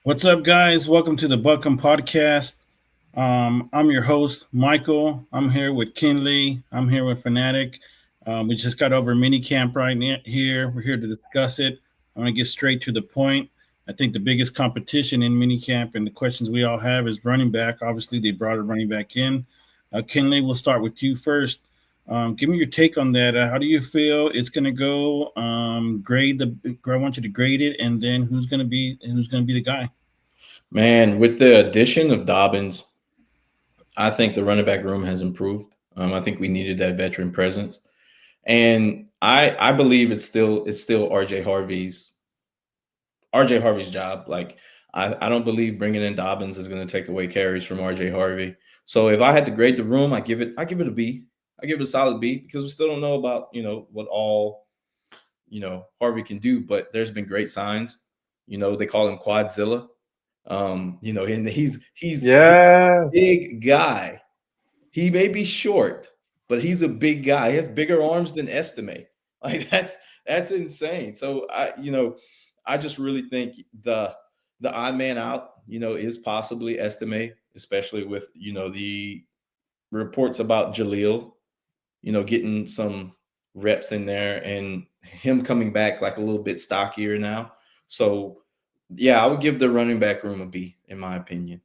What's up, guys? Welcome to the Buckem Podcast. I'm your host, Michael. I'm here with Kinley. I'm here with Fanatic. We just got over mini camp here. We're here to discuss it. I'm going to get straight to the point. I think the biggest competition in mini camp and the questions we all have is running back. Obviously, they brought a running back in. Kinley, we'll start with you first. Give me your take on that. How do you feel it's going to go? Grade the. I want you to grade it, and then who's going to be the guy? Man, with the addition of Dobbins, I think the running back room has improved. I think we needed that veteran presence, and I believe it's still RJ Harvey's job. Like I don't believe bringing in Dobbins is going to take away carries from RJ Harvey. So if I had to grade the room, I give it a B. I give it a solid B because we still don't know about what all Harvey can do, but there's been great signs. They call him Quadzilla. And he's a Yeah, big guy. He may be short, but he's a big guy. He has bigger arms than Estime. Like that's insane. So I just really think the odd man out, is possibly Estime, especially with the reports about Jaleel, getting some reps in there and him coming back like a little bit stockier now. So yeah, I would give the running back room a B, in my opinion.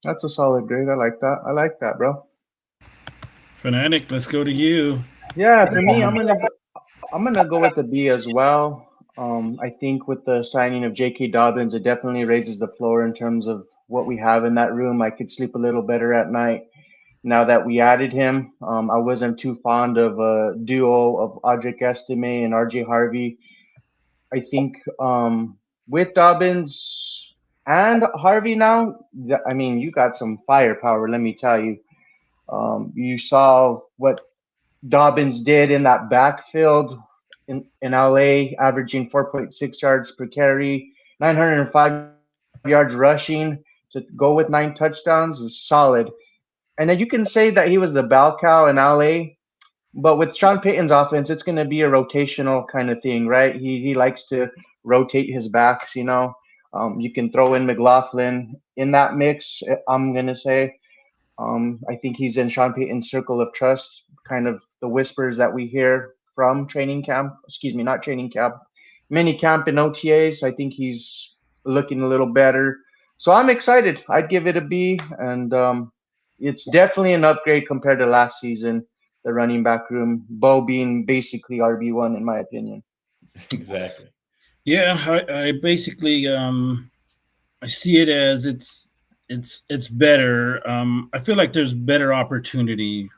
that's a solid grade. I like that. I like that, bro. Fanatic, let's go to you. Yeah, for me, I'm gonna go with the B as well. I think with the signing of J.K. Dobbins, it definitely raises the floor in terms of what we have in that room. I could sleep a little better at night now that we added him. I wasn't too fond of a duo of Audric Estime and R.J. Harvey. I think with Dobbins and Harvey now, I mean, you got some firepower. Let me tell you. You saw what Dobbins did in that backfield in LA, averaging 4.6 yards per carry, 905 yards rushing to go with 9 touchdowns was solid. And then you can say that he was the bell cow in LA, but with Sean Payton's offense, it's going to be a rotational kind of thing, right? He likes to rotate his backs. You can throw in McLaughlin in that mix. I'm going to say I think he's in Sean Payton's circle of trust, kind of the whispers that we hear from training camp. Excuse me, not training camp, mini camp and OTAs. I think he's looking a little better. So I'm excited. I'd give it a B, and it's definitely an upgrade compared to last season. The running back room, Bo being basically RB1 in my opinion. Exactly. Yeah, I basically I see it as it's better. I feel like there's better opportunity.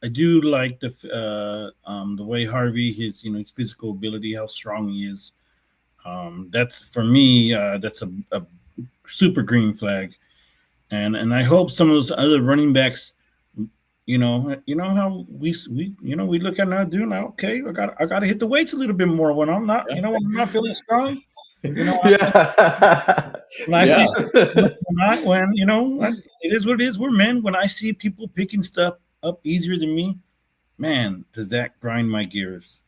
I do like the way Harvey his physical ability, how strong he is. That's for me. That's a super green flag, and I hope some of those other running backs. You know how we look at now doing now. Okay, I got to hit the weights a little bit more when I'm not Yeah. when I'm not feeling strong. You know, Yeah. when I see Yeah. it is what it is. We're men. When I see people picking stuff up easier than me, man, does that grind my gears?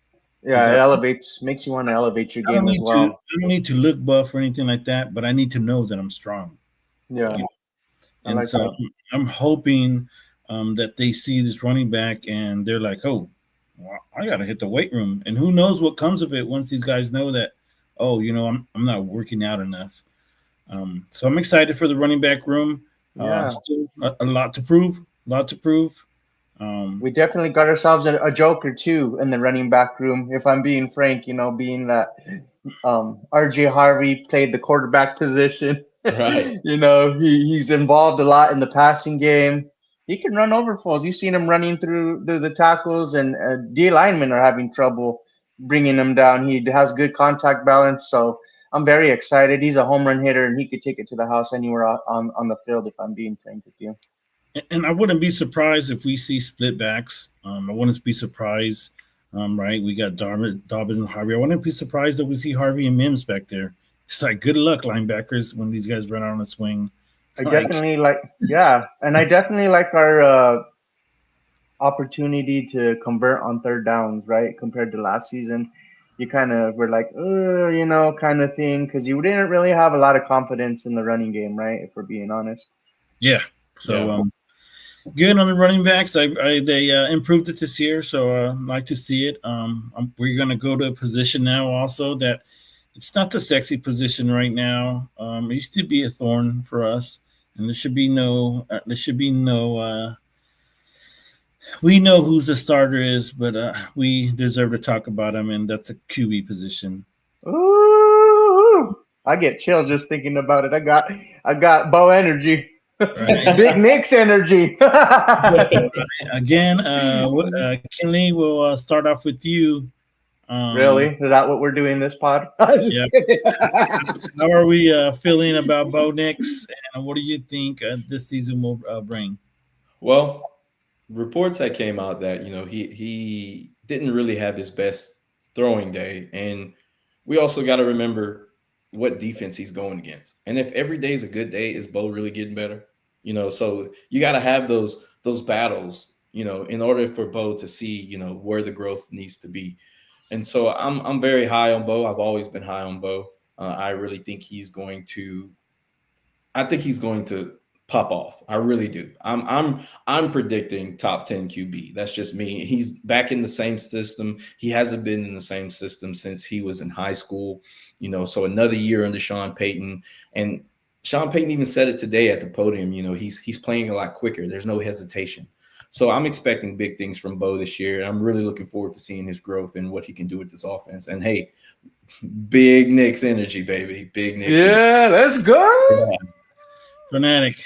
Because Yeah, it elevates, makes you want to elevate your game as well. I don't need to look buff or anything like that, but I need to know that I'm strong. Yeah, You know? I And like so that. I'm hoping that they see this running back and they're like, oh, well, I got to hit the weight room. And who knows what comes of it once these guys know that, oh, I'm not working out enough. So I'm excited for the running back room. Yeah. Still a lot to prove. A lot to prove. Um, We definitely got ourselves a joker too in the running back room. If I'm being frank, being that RJ Harvey played the quarterback position, Right. he's involved a lot in the passing game. He can run over fools. You've seen him running through the tackles, and D linemen are having trouble bringing him down. He has good contact balance, so I'm very excited. He's a home run hitter, and he could take it to the house anywhere on the field. If I'm being frank with you. and I wouldn't be surprised if we see split backs. I wouldn't be surprised. Right, we got Dobbins and Harvey. I wouldn't be surprised if we see Harvey and Mims back there. It's like good luck, linebackers, when these guys run out on a swing. I Like, definitely like, yeah, and I definitely like our opportunity to convert on third downs, right, compared to last season. you kind of were like, kind of thing, because you didn't really have a lot of confidence in the running game, right? If we're being honest. Yeah. So good on the running backs. They improved it this year, so I like to see it. We're going to go to a position now also that it's not the sexy position right now. It used to be a thorn for us, and there should be no. We know who's the starter is, but we deserve to talk about him, and that's the QB position. Ooh, I get chills just thinking about it. I got Bo energy. Right. Big Nix energy. Again, Kinley, we'll start off with you. Really? Is that what we're doing this pod? Yeah. How are we feeling about Bo Nix, and what do you think this season will bring? Well, reports that came out that he didn't really have his best throwing day, and we also got to remember what defense he's going against. And if every day is a good day, is Bo really getting better? So you got to have those battles, in order for Bo to see, where the growth needs to be. And so I'm very high on Bo. I've always been high on Bo. I really think he's going to pop off. I really do. I'm predicting top 10 QB. That's just me. He's back in the same system. He hasn't been in the same system since he was in high school, so another year under Sean Payton. And Sean Payton even said it today at the podium, he's playing a lot quicker. There's no hesitation. So I'm expecting big things from Bo this year. And I'm really looking forward to seeing his growth and what he can do with this offense. And hey, big Nix energy, baby. Big Nix. Yeah, let's go. Yeah. Fanatic.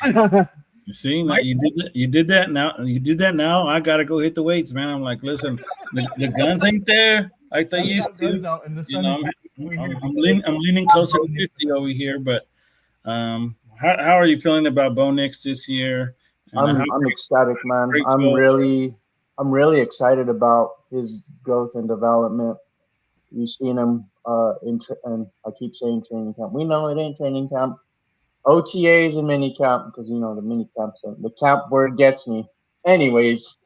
You see, you did that now. You did that now. I gotta go hit the weights, man. I'm like, listen, the guns ain't there like they used to. I'm leaning closer to 50 over here. But how are you feeling about Bo Nix this year? I'm ecstatic, man. I'm really excited about his growth and development. You've seen him and I keep saying training camp. We know it ain't training camp. OTAs and mini camp, because the mini camps, the camp word gets me. Anyways,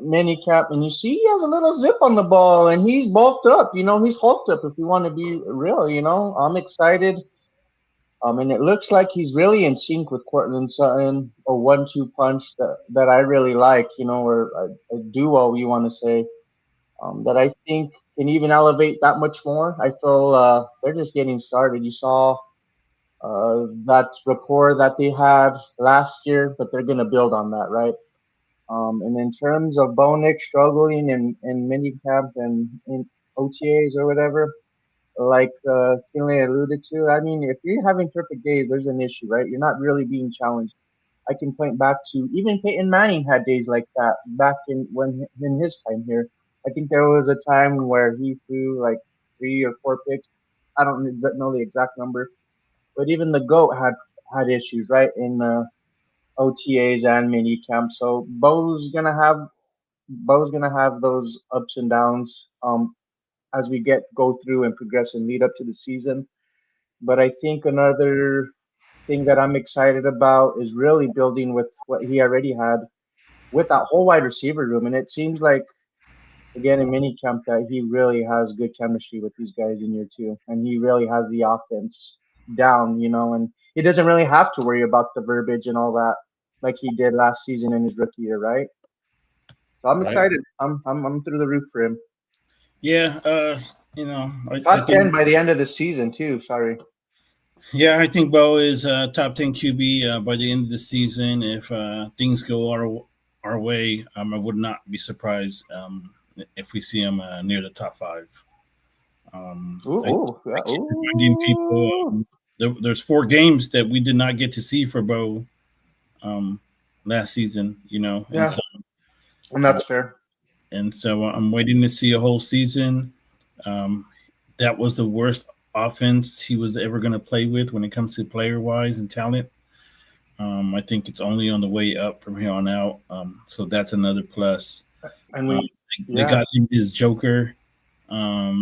mini camp, and you see he has a little zip on the ball, and he's bulked up. He's hulked up. If we want to be real, I'm excited. And it looks like he's really in sync with Cortland Sutton, a 1-2 punch that I really like. Or a duo, you want to say, that I think can even elevate that much more. I feel they're just getting started. You saw that rapport that they had last year, but they're going to build on that, right? And in terms of Bo Nix struggling in mini camp and in OTAs or whatever, like Kinley alluded to, I mean, if you're having perfect days, there's an issue, right? You're not really being challenged. I can point back to even Peyton Manning had days like that back in his time here. I think there was a time where he threw like 3 or 4 picks. I don't know the exact number. But even the GOAT had issues, right, in OTAs and mini camp. So Bo's gonna have those ups and downs as we go through and progress and lead up to the season. But I think another thing that I'm excited about is really building with what he already had with that whole wide receiver room. And it seems like, again, in mini camp, that he really has good chemistry with these guys in year 2, and he really has the offense down, and he doesn't really have to worry about the verbiage and all that like he did last season in his rookie year, right? So I'm excited. I'm through the roof for him. Yeah, top 10 by the end of the season too. Sorry. Yeah, I think Bo is top 10 QB by the end of the season. If things go our way, I would not be surprised if we see him near the top 5. Reminding people, there's 4 games that we did not get to see for Bo last season, Yeah. And that's fair. And so I'm waiting to see a whole season. That was the worst offense he was ever going to play with when it comes to player-wise and talent. I think it's only on the way up from here on out. So that's another plus. And they got him his Joker.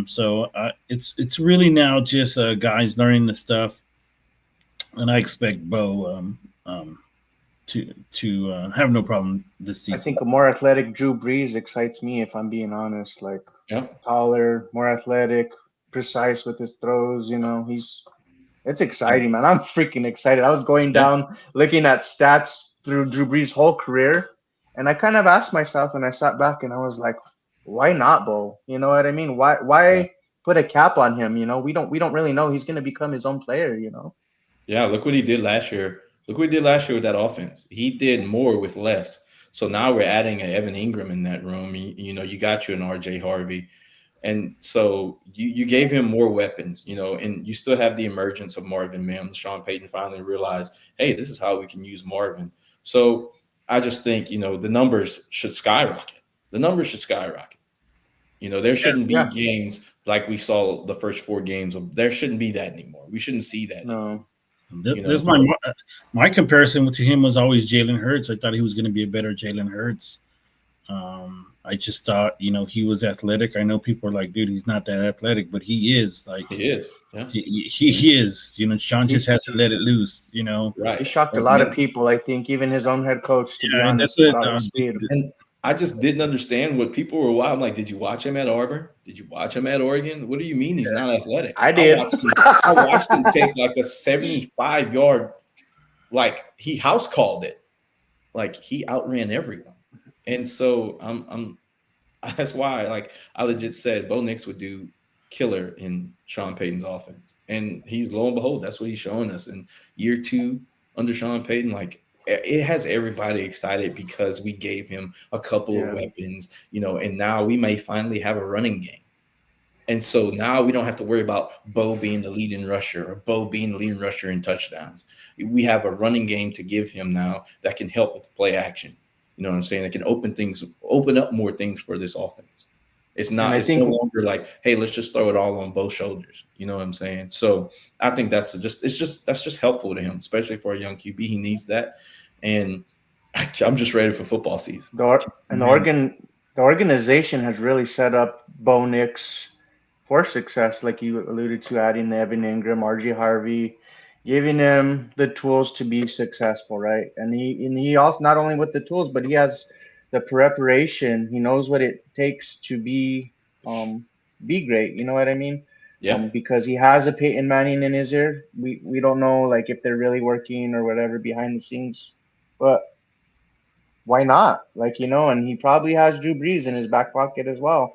So it's really now just guys learning the stuff, and I expect Bo to have no problem this season. I think a more athletic Drew Brees excites me, if I'm being honest. Like, Yeah. taller, more athletic, precise with his throws. It's exciting, man. I'm freaking excited. I was going Yeah. down looking at stats through Drew Brees' whole career, and I kind of asked myself, and I sat back and I was like, why not, Bo? You know what I mean? Why Yeah. put a cap on him? We don't really know he's gonna become his own player. Yeah. Look what he did last year. Look what he did last year with that offense. He did more with less. So now we're adding an Evan Ingram in that room. You got you an RJ Harvey. And so you gave him more weapons, and you still have the emergence of Marvin Mims. Sean Payton finally realized, hey, this is how we can use Marvin. So I just think, the numbers should skyrocket. The numbers should skyrocket. There shouldn't be Yeah. games like we saw the first 4 games of. There shouldn't be that anymore. We shouldn't see that anymore. No. This So my comparison to him was always Jalen Hurts. I thought he was going to be a better Jalen Hurts. I just thought, he was athletic. I know people are like, dude, he's not that athletic, but he is. Like, he is. Yeah. he is. Sean just has to let it loose. He Right. shocked a lot of people. I think even his own head coach, to be Yeah, honest, that's with what all his speed. And I just didn't understand what people were wild. I'm like, did you watch him at Auburn? Did you watch him at Oregon? What do you mean he's not athletic? I did. I watched him take like a 75-yard, like he house called it, like he outran everyone. And so that's why, like I legit said, Bo Nix would do killer in Sean Payton's offense, and he's, lo and behold, that's what he's showing us in year 2 under Sean Payton. Like, it has everybody excited because we gave him a couple of weapons, and now we may finally have a running game. And so now we don't have to worry about Bo being the leading rusher or Bo being the leading rusher in touchdowns. We have a running game to give him now that can help with play action. You know what I'm saying? It can open up more things for this offense. It's no longer like, hey, let's just throw it all on both shoulders. You know what I'm saying? So I think that's just helpful to him, especially for a young QB. He needs that. And I'm just ready for football season. The organization has really set up Bo Nix for success, like you alluded to, adding the Evan Ingram, RJ Harvey, giving him the tools to be successful, right? And he also, not only with the tools, but he has the preparation. He knows what it takes to be great. You know what I mean? Yeah. Because he has a Peyton Manning in his ear. We don't know, like, if they're really working or whatever behind the scenes, but why not? Like, and he probably has Drew Brees in his back pocket as well.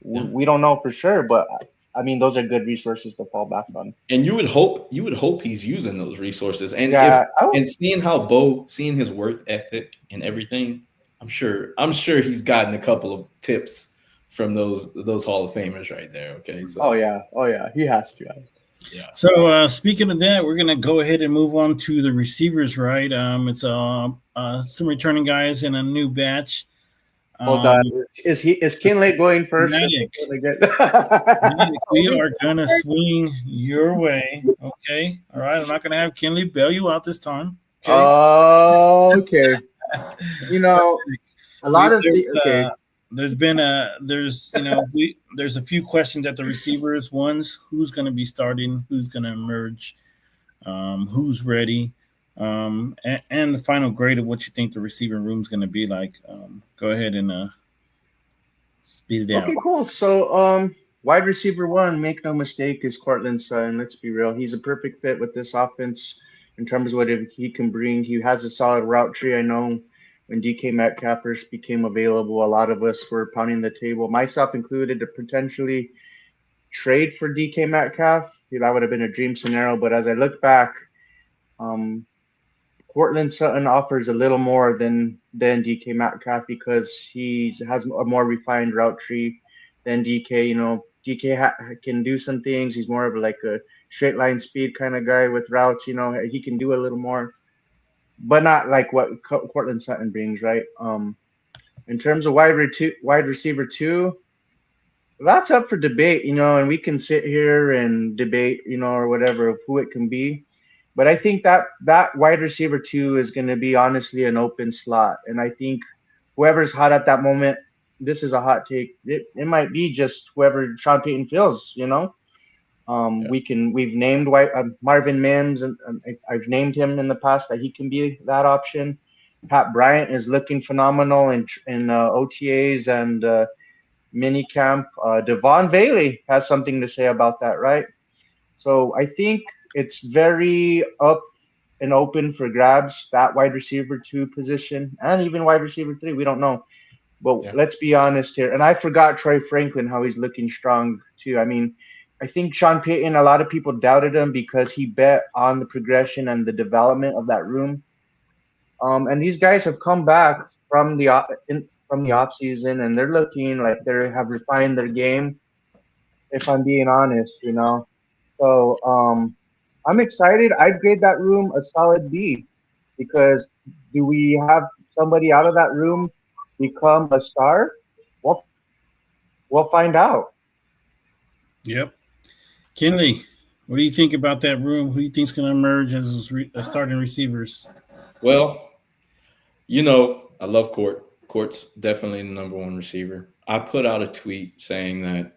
Yeah. We don't know for sure, but I mean, those are good resources to fall back on. And you would hope he's using those resources. And seeing his work ethic and everything, I'm sure he's gotten a couple of tips from those Hall of Famers right there. Okay. So. Oh yeah, he has to. Yeah. So speaking of that, we're gonna go ahead and move on to the receivers, right? It's some returning guys in a new batch. Hold on. Is Kinley going first? Fanatic, we are gonna swing your way. Okay. All right. I'm not gonna have Kinley bail you out this time. Okay. Okay. A lot of okay. There's a few questions at the receivers. One's who's going to be starting, who's going to emerge, who's ready, and the final grade of what you think the receiver room is going to be like. Go ahead and speed it out. Okay, cool. So, wide receiver 1, make no mistake, is Courtland Sutton. Let's be real. He's a perfect fit with this offense in terms of what he can bring. He has a solid route tree. I know when DK Metcalf first became available, a lot of us were pounding the table, myself included, to potentially trade for DK Metcalf. That would have been a dream scenario. But as I look back, Courtland Sutton offers a little more than DK Metcalf because he has a more refined route tree than DK. DK can do some things. He's more of like a straight line speed kind of guy with routes. He can do a little more, but not like what Courtland Sutton brings, right? In terms of wide receiver 2, that's up for debate, and we can sit here and debate, or whatever, of who it can be. But I think that wide receiver 2 is going to be honestly an open slot. And I think whoever's hot at that moment, this is a hot take. It might be just whoever Sean Payton feels, We've named Marvin Mims, and I've named him in the past that he can be that option. Pat Bryant is looking phenomenal in OTAs, and mini camp. Devon Bailey has something to say about that, right? So I think it's very up and open for grabs, that wide receiver 2 position, and even wide receiver 3. We don't know. But let's be honest here. And I forgot Troy Franklin, how he's looking strong too. I mean, I think Sean Payton, a lot of people doubted him because he bet on the progression and the development of that room. And these guys have come back from the off season, and they're looking like they have refined their game. If I'm being honest, So I'm excited. I'd grade that room a solid B because do we have somebody out of that room become a star? We'll find out. Yep. Kinley, what do you think about that room? Who do you think is going to emerge as starting receivers? Well, I love Court. Court's definitely the number one receiver. I put out a tweet saying that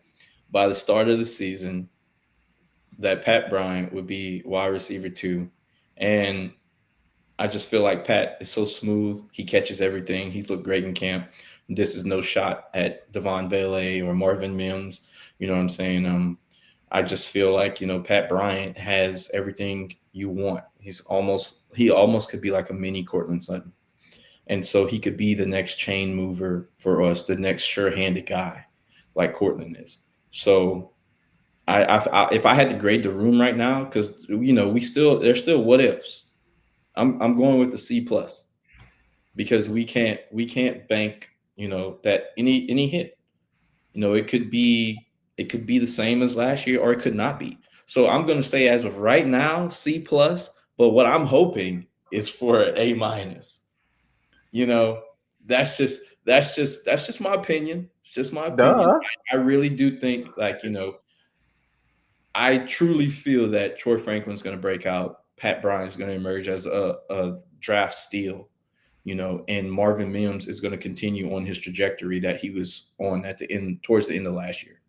by the start of the season, that Pat Bryant would be wide receiver 2. And I just feel like Pat is so smooth. He catches everything. He's looked great in camp. This is no shot at Devon Bailey or Marvin Mims. You know what I'm saying? I just feel like, Pat Bryant has everything you want. He almost could be like a mini Cortland Sutton. And so he could be the next chain mover for us, the next sure-handed guy like Cortland is. So if I had to grade the room right now, because there's still what ifs. I'm going with the C+ because we can't bank that any hit. It could be the same as last year or it could not be. So I'm going to say as of right now C+, but what I'm hoping is for an A-. That's just my opinion. It's just my opinion. I really do think I truly feel that Troy Franklin's going to break out. Pat Bryant's going to emerge as a draft steal, and Marvin Mims is going to continue on his trajectory that he was on towards the end of last year.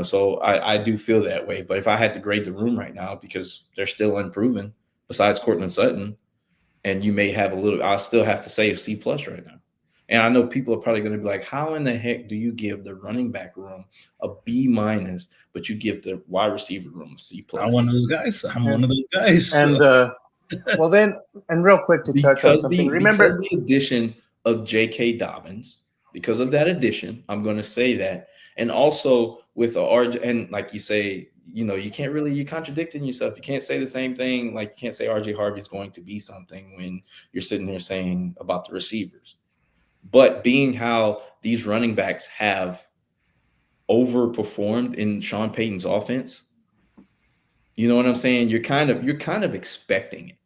So I do feel that way. But if I had to grade the room right now, because they're still unproven, besides Cortland Sutton, and you may have I'll still have to say a C+ right now. And I know people are probably going to be like, how in the heck do you give the running back room a B-, but you give the wide receiver room a C+? I'm one of those guys. And well then, and real quick to touch on something. Remember the addition of J.K. Dobbins, because of that addition, I'm going to say that. And also with RJ, and like you say, you can't really, you're contradicting yourself. You can't say the same thing. Like you can't say RJ Harvey's going to be something when you're sitting there saying about the receivers. But being how these running backs have overperformed in Sean Payton's offense, you know what I'm saying? You're kind of expecting it.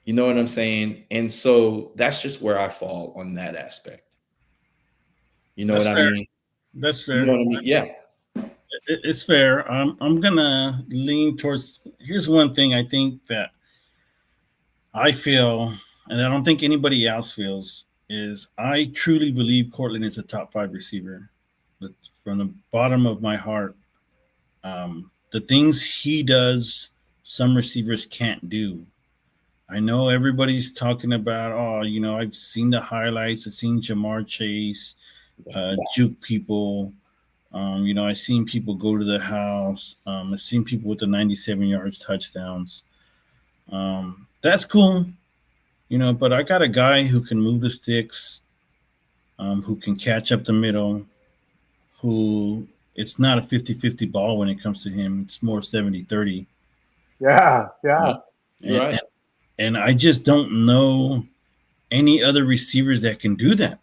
You know what I'm saying? And so that's just where I fall on that aspect. You know what I mean? That's fair. You know what I mean? Yeah. It's fair. I'm gonna lean towards. Here's one thing I think that I feel, and I don't think anybody else feels, is I truly believe Cortland is a top 5 receiver. But from the bottom of my heart, the things he does, some receivers can't do. I know everybody's talking about, I've seen the highlights. I've seen Jamar Chase, juke people. I've seen people go to the house. I've seen people with the 97 yards touchdowns. That's cool, but I got a guy who can move the sticks, who can catch up the middle, who it's not a 50-50 ball when it comes to him. It's more 70-30. Yeah. Right. And I just don't know any other receivers that can do that.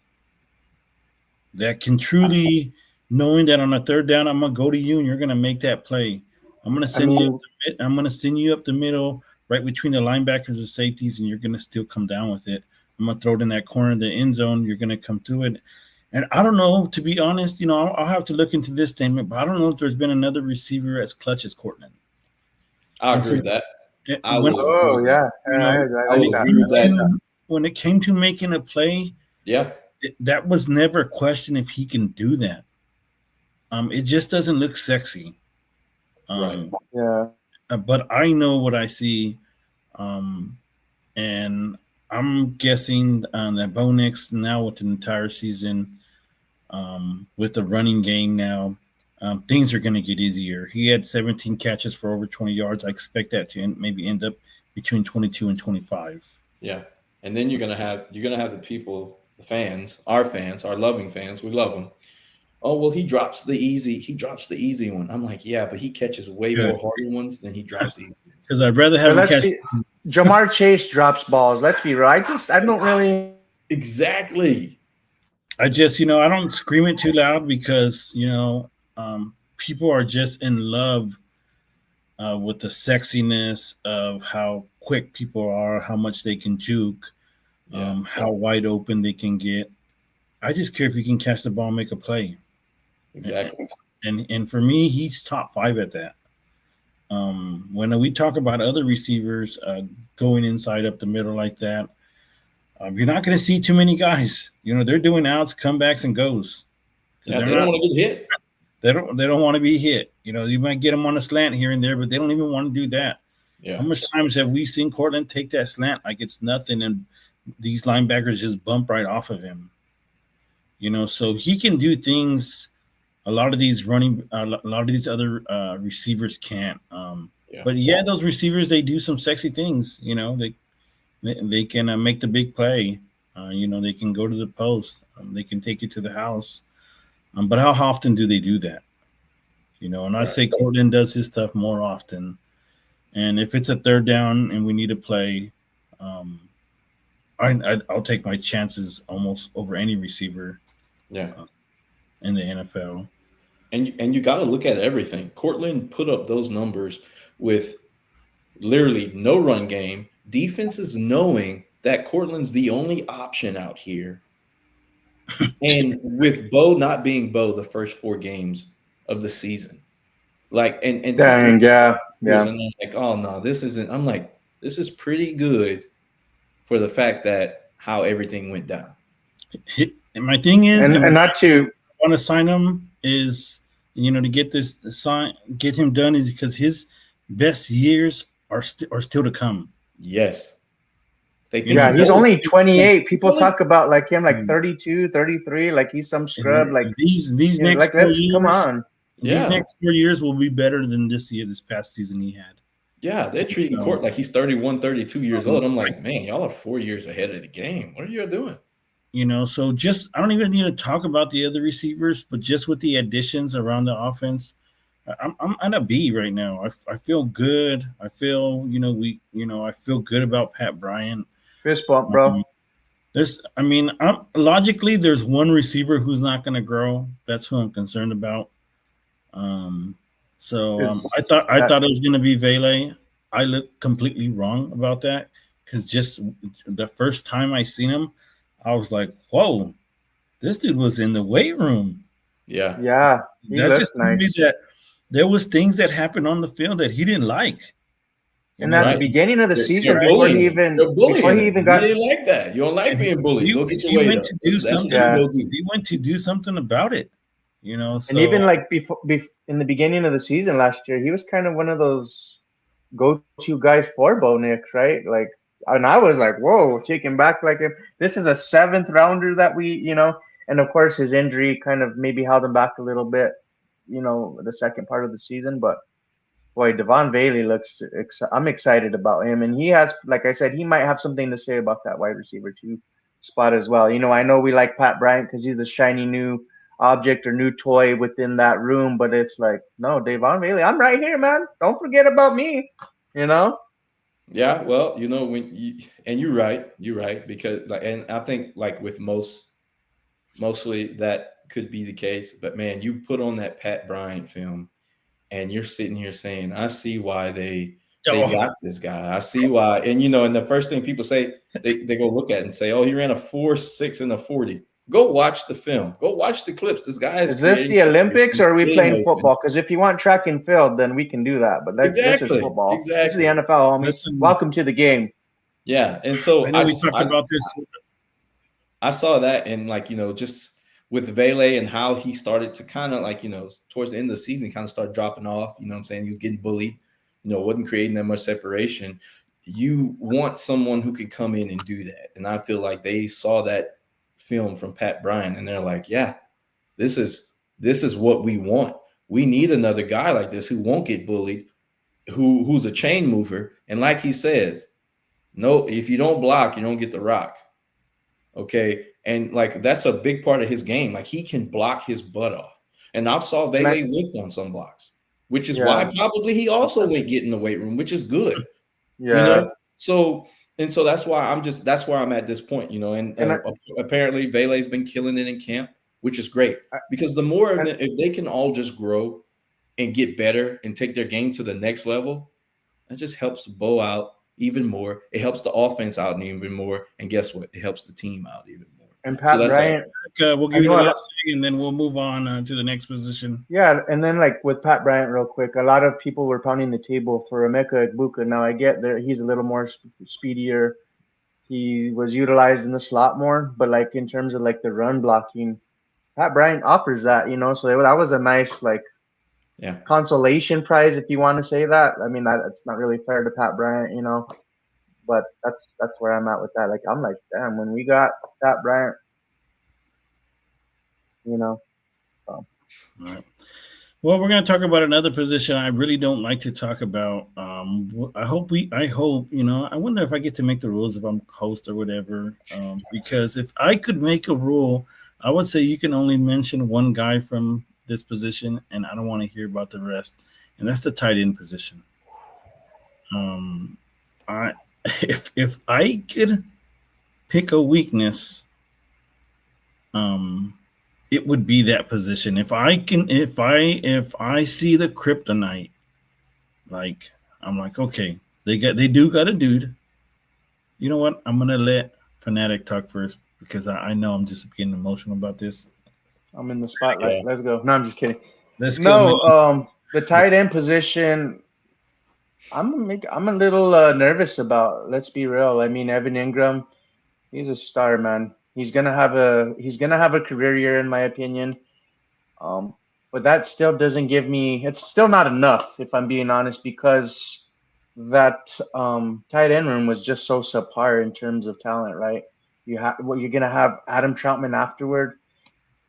That can truly, knowing that on a third down, I'm gonna go to you and you're gonna make that play. I'm gonna send you up the middle, right between the linebackers and safeties, and you're gonna still come down with it. I'm gonna throw it in that corner of the end zone. You're gonna come through it. And I don't know, to be honest, I'll have to look into this statement, but I don't know if there's been another receiver as clutch as Cortland. I agree with that. When it came to making a play, that was never a question if he can do that. It just doesn't look sexy. Right. But I know what I see, and I'm guessing that Bo Nix now with the entire season, with the running game now, things are going to get easier. He had 17 catches for over 20 yards. I expect that to maybe end up between 22 and 25. Yeah. And then you're gonna have the people, the fans, our loving fans, we love them. Oh, well, he drops the easy one. I'm like, yeah, but he catches way more harder ones than he drops easy ones. Because I'd rather have him catch. Jamar Chase drops balls. Let's be real. I don't really. Exactly. I just, I don't scream it too loud because, people are just in love with the sexiness of how quick people are, how much they can juke, how wide open they can get. I just care if he can catch the ball and make a play. Exactly. And for me, he's top 5 at that. When we talk about other receivers going inside up the middle like that, you're not going to see too many guys. They're doing outs, comebacks, and goes. Yeah, they don't want to get hit. They don't want to be hit. You might get them on a slant here and there, but they don't even want to do that. Yeah. How much times have we seen Cortland take that slant like it's nothing, and these linebackers just bump right off of him? So he can do things a lot of these other receivers can't. But those receivers, they do some sexy things. They can make the big play. They can go to the post. They can take it to the house. But how often do they do that? And I say Cortland does his stuff more often. And if it's a third down and we need to play, I'll take my chances almost over any receiver. In the NFL. And you got to look at everything. Cortland put up those numbers with literally no run game. Defenses knowing that Cortland's the only option out here. And with Bo not being Bo the first 4 games of the season. Like, and dang, yeah. And like, oh no, this isn't. I'm like, this is pretty good for the fact that how everything went down. And my thing is, and not to want to sign him is, to get him done is because his best years are still to come. Yes. He's only 28. People talk about like him like 32, 33, like he's some scrub. Like these next 4 years, come on. These next 4 years will be better than this past season he had. Yeah, they're treating Court like he's 31, 32 years old. I'm like, man, y'all are 4 years ahead of the game. What are you doing? So I don't even need to talk about the other receivers, but just with the additions around the offense, I'm on a B right now. I feel good. I feel, I feel good about Pat Bryant. Fist bump, bro. Logically, there's one receiver who's not going to grow. That's who I'm concerned about. I thought it was going to be Vele. I looked completely wrong about that because just the first time I seen him, I was like, whoa, this dude was in the weight room. Yeah. Yeah. That just told me that there was things that happened on the field that he didn't like. And at the begining of the season, before he even got, he didn't like that. You don't like being bullied. Go get your weight up. He went to do something about it. So. And even like before in the beginning of the season last year, he was kind of one of those go-to guys for Bo Nix, right? Like, and I was like, whoa, taken back. Like, if this is a 7th rounder that we, and of course his injury kind of maybe held him back a little bit, the second part of the season. But boy, Devon Bailey I'm excited about him. And he has, like I said, he might have something to say about that wide receiver 2 spot as well. I know we like Pat Bryant because he's the shiny new object or new toy within that room, but it's like, no, Devon Bailey, I'm right here, man. Don't forget about me, Yeah, well, you're right, because and I think like with mostly that could be the case, but man, you put on that Pat Bryant film and you're sitting here saying, I see why they got this guy. I see why. And and the first thing people say, they go look at it and say, oh, he ran a 4.6 and a 40. Go watch the film. Go watch the clips. This guy is this the Olympics or are we playing football? Because if you want track and field, then we can do that. But this is football. Exactly. This is the NFL, homie. Welcome to the game. Yeah. And so we talked about this. I saw that and just with Vele and how he started to kind of towards the end of the season, kind of started dropping off. You know what I'm saying? He was getting bullied, wasn't creating that much separation. You want someone who can come in and do that. And I feel like they saw that film from Pat Bryant and they're like, yeah, This is what we want. We need another guy like this who won't get bullied, who's a chain mover. And like he says, no, if you don't block, you don't get the rock. Okay. And like that's a big part of his game. Like he can block his butt off. And I saw Vele whiff on some blocks, which is why probably he also went get in the weight room, which is good. Yeah. You know? So that's why that's where I'm at this point, you know. And apparently Vele's been killing it in camp, which is great, because the more if they can all just grow and get better and take their game to the next level, that just helps Bo out even more. It helps the offense out even more. And guess what? It helps the team out even more. And Pat Bryant, we'll give you the last thing, and then we'll move on to the next position. Yeah, and then like with Pat Bryant, real quick, a lot of people were pounding the table for Emeka Egbuka. Now I get there; he's a little more speedier. He was utilized in the slot more, but like in terms of like the run blocking, Pat Bryant offers that, you know. So that was a nice consolation prize, if you want to say that. I mean, that's not really fair to Pat Bryant, you know. But that's where I'm at with that. Like I'm like, damn, when we got Pat Bryant, you know. So. All right. Well, we're going to talk about another position I really don't like to talk about. I hope, you know, I wonder if I get to make the rules if I'm host or whatever. Because if I could make a rule, I would say you can only mention one guy from this position, and I don't want to hear about the rest. And that's the tight end position. If I could pick a weakness, it would be that position. If I see the kryptonite, like I'm like, okay, they do got a dude. You know what? I'm gonna let Fanatic talk first because I know I'm just getting emotional about this. I'm in the spotlight. Yeah. Let's go. No, I'm just kidding. Let's go. The tight end position, I'm a little nervous about. Let's be real. I mean, Evan Ingram, he's a star, man. He's gonna have a career year, in my opinion. But that still doesn't give me. It's still not enough, if I'm being honest, because that tight end room was just so subpar in terms of talent, right? You're gonna have Adam Troutman afterward.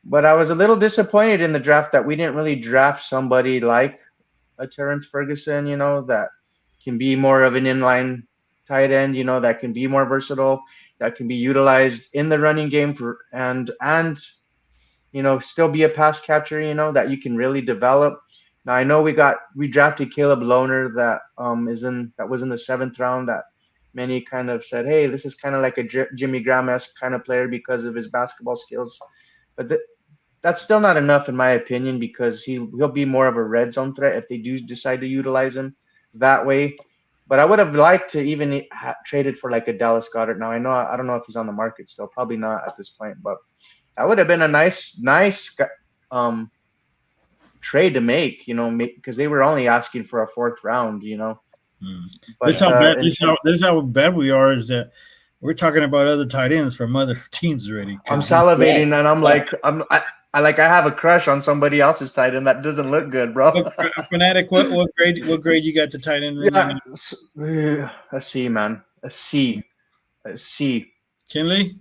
But I was a little disappointed in the draft that we didn't really draft somebody like a Terrence Ferguson, you know, that can be more of an inline tight end, you know, that can be more versatile, that can be utilized in the running game and you know, still be a pass catcher, you know, that you can really develop. Now I know we drafted Caleb Lohner that was in the 7th round, that many kind of said, hey, this is kind of like a Jimmy Graham-esque kind of player because of his basketball skills. But that's still not enough, in my opinion, because he'll be more of a red zone threat if they do decide to utilize him that way. But I would have liked to even traded for like a Dallas Goedert. Now I don't know if he's on the market still, probably not at this point, but that would have been a nice trade to make, you know, because they were only asking for a 4th round, you know. But this is how bad we are, is that we're talking about other tight ends from other teams already. I'm salivating, and I'm like, I have a crush on somebody else's tight end that doesn't look good, bro. Fanatic, what grade you got to tight end? Yeah, a C, man. A C. Kinley?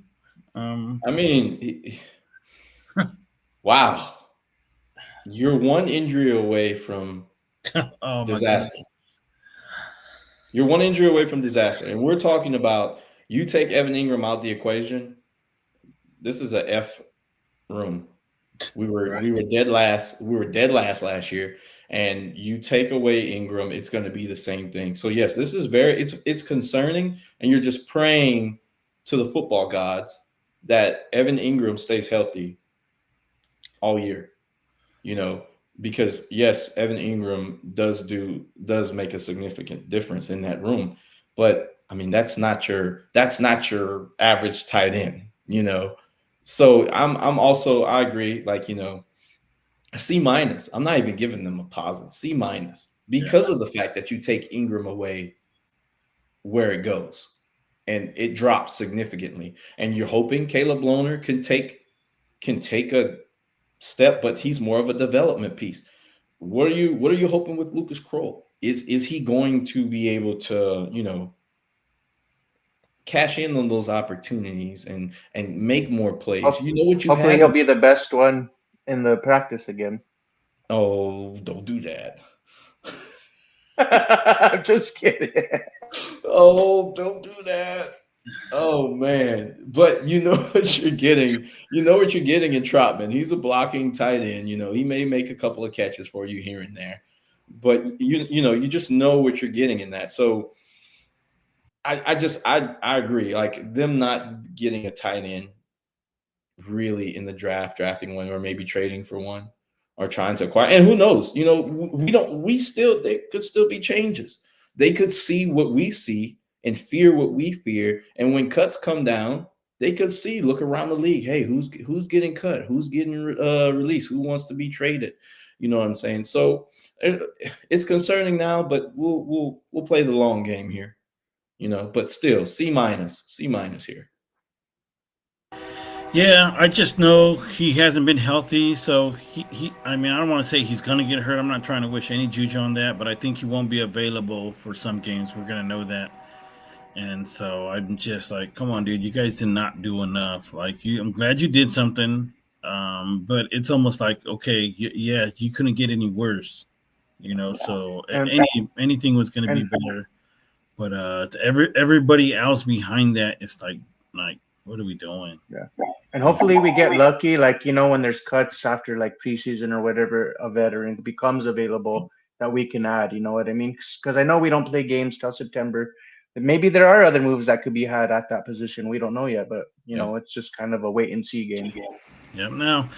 I mean, wow. You're one injury away from disaster. You're one injury away from disaster. And we're talking about, you take Evan Ingram out the equation, this is a F room. We were dead last. We were dead last year, and you take away Ingram, it's going to be the same thing. So yes, this is it's concerning, and you're just praying to the football gods that Evan Ingram stays healthy all year. You know, because yes, Evan Ingram does make a significant difference in that room, but I mean that's not your average tight end, you know. So I agree, like, you know, a C-. I'm not even giving them a positive, C- because of the fact that you take Ingram away where it goes and it drops significantly. And you're hoping Caleb Lohner can take a step, but he's more of a development piece. What are you hoping with Lucas Kroll? Is he going to be able to, you know, cash in on those opportunities and make more plays? You know what you hopefully have. He'll be the best one in the practice again. Oh, don't do that. I'm just kidding. Oh, don't do that. Oh man. But you know what you're getting. You know what you're getting in Trotman. He's a blocking tight end. He may make a couple of catches for you here and there. But you just know what you're getting in that. So I agree. Like them not getting a tight end really in the drafting one, or maybe trading for one, or trying to acquire. And who knows? We don't. We still there could still be changes. They could see what we see and fear what we fear. And when cuts come down, they could look around the league. Hey, who's getting cut? Who's getting released? Who wants to be traded? You know what I'm saying? So it's concerning now, but we'll play the long game here. But still C minus here. Yeah, I just know he hasn't been healthy, so he I mean, I don't want to say he's gonna get hurt. I'm not trying to wish any juju on that, but I think he won't be available for some games. We're gonna know that. And so I'm just like, come on, dude, you guys did not do enough. Like, I'm glad you did something, but it's almost like, okay, yeah, you couldn't get any worse, So and anything was going to be and better. But everybody else behind that is like, what are we doing? yeah. And hopefully we get lucky, like when there's cuts after like preseason or whatever, a veteran becomes available that we can add. You know what I mean? Because I know we don't play games till September. But maybe there are other moves that could be had at that position. We don't know yet, but Yeah. it's just kind of a wait and see game. Yep. Now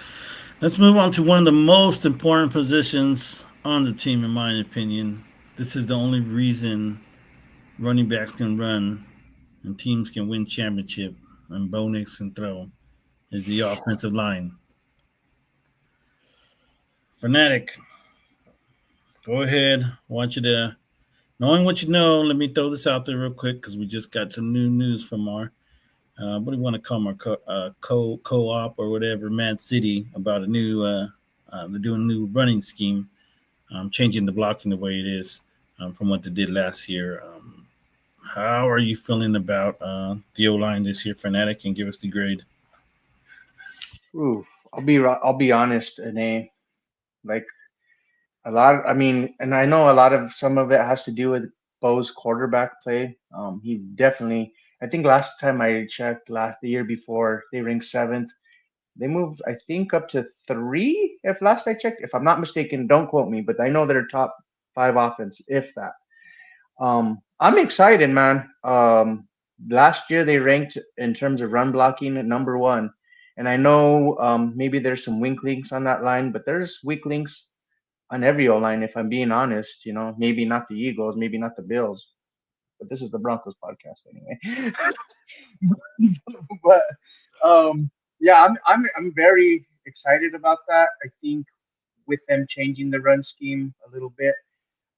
let's move on to one of the most important positions on the team, in my opinion. This is the only reason running backs can run and teams can win championship and Bo Nix can throw is the offensive line. Fanatic, go ahead. I want you to, knowing what you know, let me throw this out there real quick because we just got some new news from our, what do you want to call them, our co-op or whatever, Mad City, about a new, they're doing a new running scheme, changing the blocking the way it is from what they did last year. How are you feeling about the O line this year, Fanatic, and give us the grade? Ooh, I'll be honest, and like a lot. I mean, and I know a lot of some of it has to do with Bo's quarterback play. He definitely. I think last time I checked, the year before, they ranked seventh. They moved, I think, up to three. If last I checked, if I'm not mistaken, don't quote me, but I know they're top five offense, if that. I'm excited, man. Last year they ranked in terms of run blocking at number one, and I know maybe there's some weak links on that line, but there's weak links on every O line. If I'm being honest, maybe not the Eagles, maybe not the Bills, but this is the Broncos podcast anyway. But yeah, I'm very excited about that. I think with them changing the run scheme a little bit,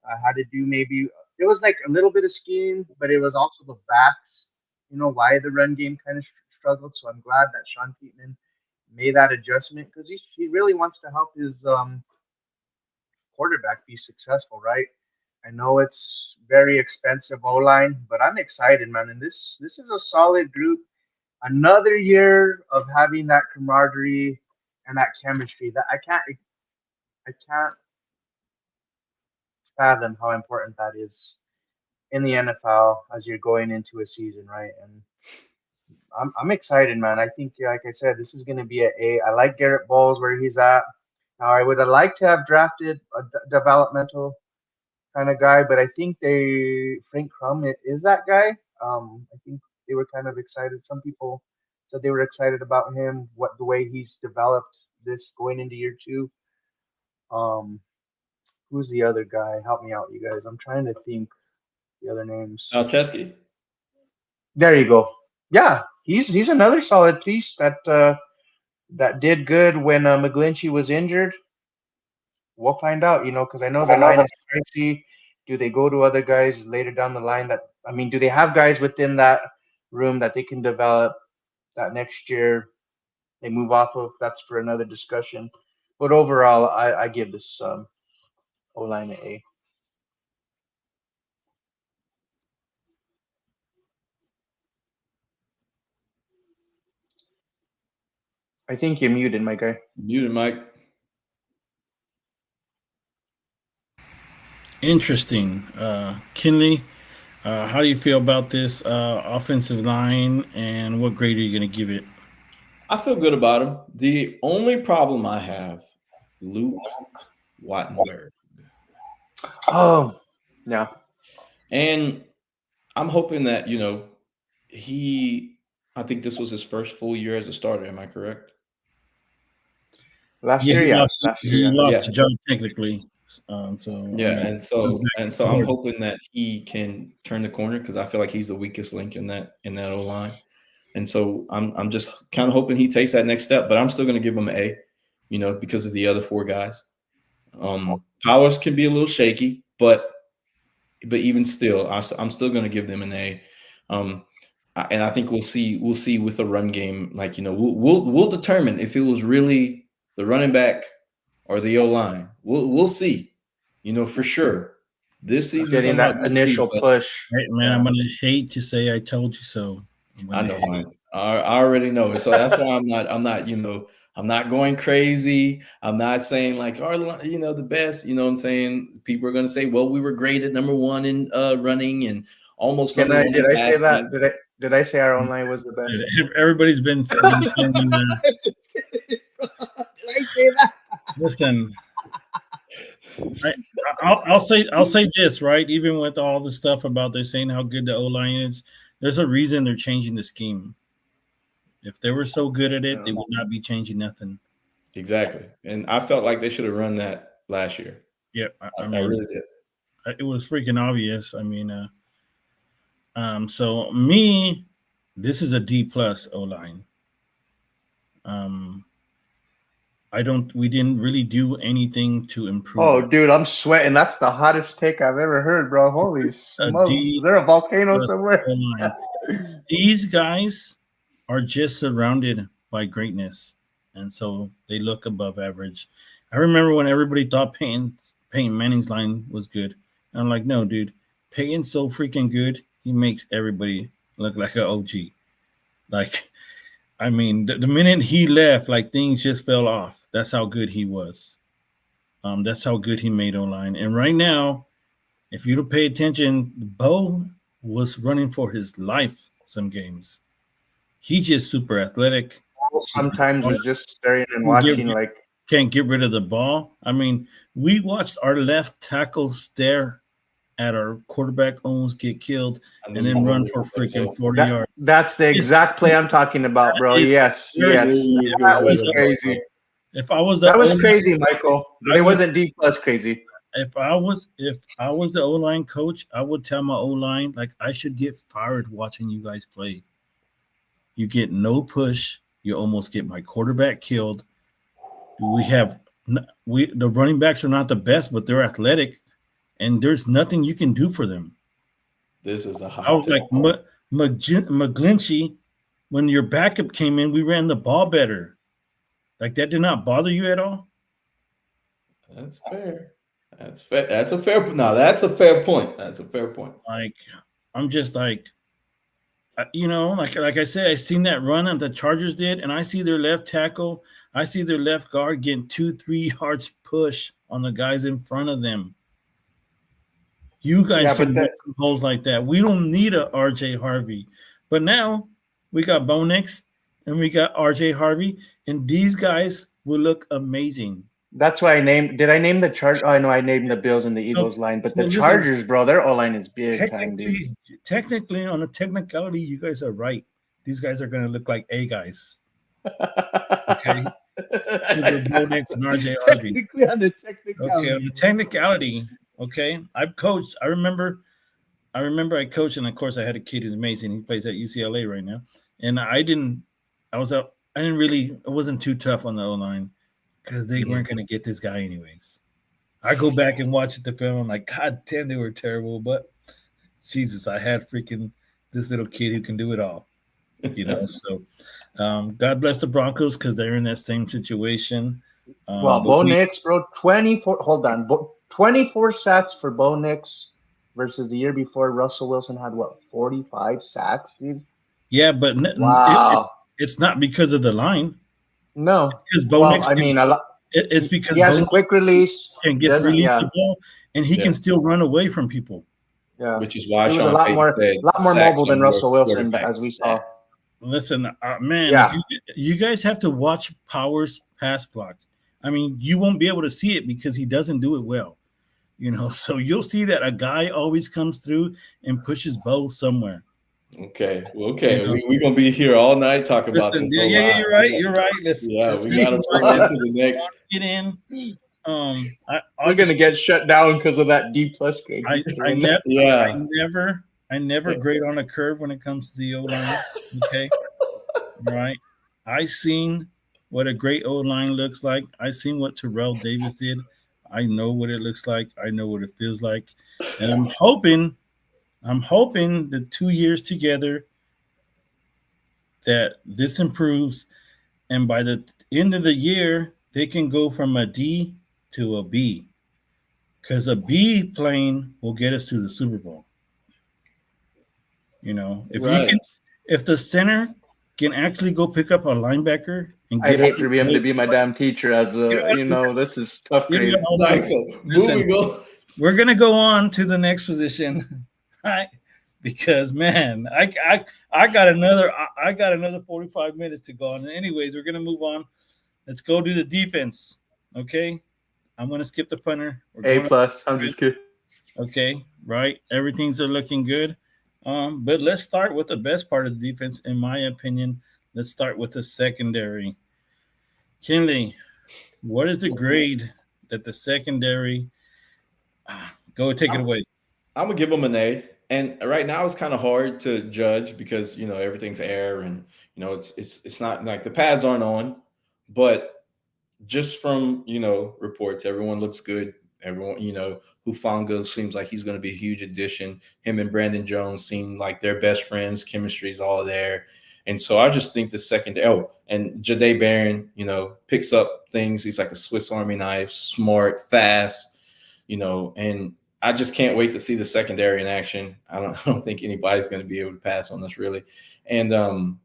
how to do maybe it was like a little bit of scheme, but it was also the backs. Why the run game kind of struggled. So I'm glad that Sean Pittman made that adjustment because he really wants to help his quarterback be successful, right? I know it's very expensive O line, but I'm excited, man. And this is a solid group. Another year of having that camaraderie and that chemistry that I can't fathom how important that is in the NFL as you're going into a season, right? And I'm excited, man. I think, like I said, this is going to be an A. I like Garrett Bowles where he's at. Now, I would have liked to have drafted a developmental kind of guy, but I think Frank Crum is that guy. I think they were kind of excited. Some people said they were excited about him, the way he's developed this going into year two. Um, who's the other guy? Help me out, you guys. I'm trying to think the other names. Chesky. There you go. Yeah, he's another solid piece that did good when McGlinchey was injured. We'll find out, because I know the line is pricey. Do they go to other guys later down the line? Do they have guys within that room that they can develop that next year they move off of? That's for another discussion. But overall, I give this O line an A. I think you're muted, my guy. Muted, Mike. Interesting. Kinley, how do you feel about this offensive line, and what grade are you going to give it? I feel good about him. The only problem I have, Luke Wattenberg. Oh, yeah. And I'm hoping that, I think this was his first full year as a starter. Am I correct? Last Yeah, year, yeah. Last year, he yeah. lost Yeah. the job technically. So Yeah. I mean, And so I'm hoping that he can turn the corner because I feel like he's the weakest link in that O line. And so I'm just kind of hoping he takes that next step, but I'm still going to give him an A, because of the other four guys. Powers can be a little shaky, but even still, I'm still going to give them an A. And I think we'll see with the run game, like we'll determine if it was really the running back or the O line. We'll see, for sure. This season Getting coming up, that we'll see. initial But push. right, man, I'm going to hate to say I told you so. I know, Mike. I already know it. So that's why I'm not going crazy. I'm not saying like, the best. You know what I'm saying? People are going to say, well, we were graded number one in running and almost number one Did in I say that? passing. Did I say our own line was the best? Everybody's been saying, Just kidding, bro. Did I say that? listen. I'll say this, right. Even with all the stuff about they're saying how good the O line is, there's a reason they're changing the scheme. If they were so good at it, they would not be changing nothing. Exactly, and I felt like they should have run that last year. Yeah, I really did. It was freaking obvious. I mean, so me, this is a D plus O line. We didn't really do anything to improve. Oh, dude, I'm sweating. That's the hottest take I've ever heard, bro. Holy smokes. Is there a volcano somewhere? These guys are just surrounded by greatness, and so they look above average. I remember when everybody thought Peyton Manning's line was good. And I'm like, no, dude, Peyton's so freaking good. He makes everybody look like an OG. Like, I mean, the minute he left, like things just fell off. That's how good he was. That's how good he made O-line. And right now, if you don't pay attention, Bo was running for his life some games. He's just super athletic. Sometimes was just staring and watching can't get rid of the ball. I mean, we watched our left tackle stare at our quarterback almost get killed and then run for freaking 40 yards. That's the exact play I'm talking about, bro. Yes. That was crazy. If I was that was crazy, Michael. But it wasn't D plus crazy. If I was the O-line coach, I would tell my O-line like I should get fired watching you guys play. You get no push. You almost get my quarterback killed. The running backs are not the best, but they're athletic, and there's nothing you can do for them. This is a hot. I was like McGlinchey, when your backup came in, we ran the ball better. Like that did not bother you at all? That's fair. That's fair. That's a fair. No, that's a fair point. That's a fair point. Like, I'm just like, like I said, I seen that run that the Chargers did, and I see their left tackle, I see their left guard getting 2-3 yards push on the guys in front of them. You guys can make holes like that. We don't need a RJ Harvey, but now we got Bo Nix and we got RJ Harvey, and these guys will look amazing. That's why did I name the Chargers? Oh, I know I named the Bills and the Eagles line, but the Chargers, bro, their O-line is big time, dude. Technically, on a technicality, you guys are right. These guys are going to look like A guys. Okay? Bo Nix and RJ Harvey. Technically, on the technicality. Okay, on the technicality, okay? I've coached. I remember I coached, and of course, I had a kid who's amazing. He plays at UCLA right now. And it wasn't too tough on the O-line. Because they weren't going to get this guy anyways. I go back and watch the film. I'm like, God damn, they were terrible. But Jesus, I had freaking this little kid who can do it all. So God bless the Broncos because they're in that same situation. Well, Bo Nix, bro, 24. Hold on. 24 sacks for Bo Nix versus the year before Russell Wilson had, 45 sacks, dude? Yeah, but wow. It's not because of the line. No, because Bo Nix. I mean, a It's because he has a both quick release. can get Doesn't release the ball, and he can still run away from people. Yeah, which is why he was a Sean Payton said lot more sacks mobile than on your Russell Wilson, quarterback as we stat. saw. Listen, man, Yeah. if you guys have to watch Powers pass block. I mean, you won't be able to see it because he doesn't do it well. So you'll see that a guy always comes through and pushes Bo somewhere. Okay. Well, okay. We're going to be here all night talking about this. Yeah, you're right. You're right. Let's we got to bring bring into the next. Get in. We're gonna get shut down because of that D+ grade. I never grade on a curve when it comes to the O-line. Okay. Right. I seen what a great O-line looks like. I seen what Terrell Davis did. I know what it looks like. I know what it feels like. And I'm hoping the 2 years together that this improves. And by the end of the year, they can go from a D to a B. Because a B plane will get us to the Super Bowl. If the center can actually go pick up a linebacker and I'd hate for him to be my damn teacher as this is tough grade. Michael, we're gonna go on to the next position, right? Because man, I got another 45 minutes to go on. And anyways, we're gonna move on. Let's go do the defense. Okay. I'm gonna skip the punter. A+. I'm just kidding. Okay, right. Everything's looking good. But let's start with the best part of the defense, in my opinion. Let's start with the secondary. Kinley, what is the grade that the secondary? Go take it away. I'm gonna give them an A. And right now it's kind of hard to judge because everything's air and it's not like the pads aren't on, but just from reports, everyone looks good. Everyone, Hufanga seems like he's going to be a huge addition. Him and Brandon Jones seem like they're best friends. Chemistry's all there. And so I just think the secondary. Oh, and Jahdae Barron, picks up things. He's like a Swiss Army knife, smart, fast, and I just can't wait to see the secondary in action. I don't think anybody's going to be able to pass on this really. And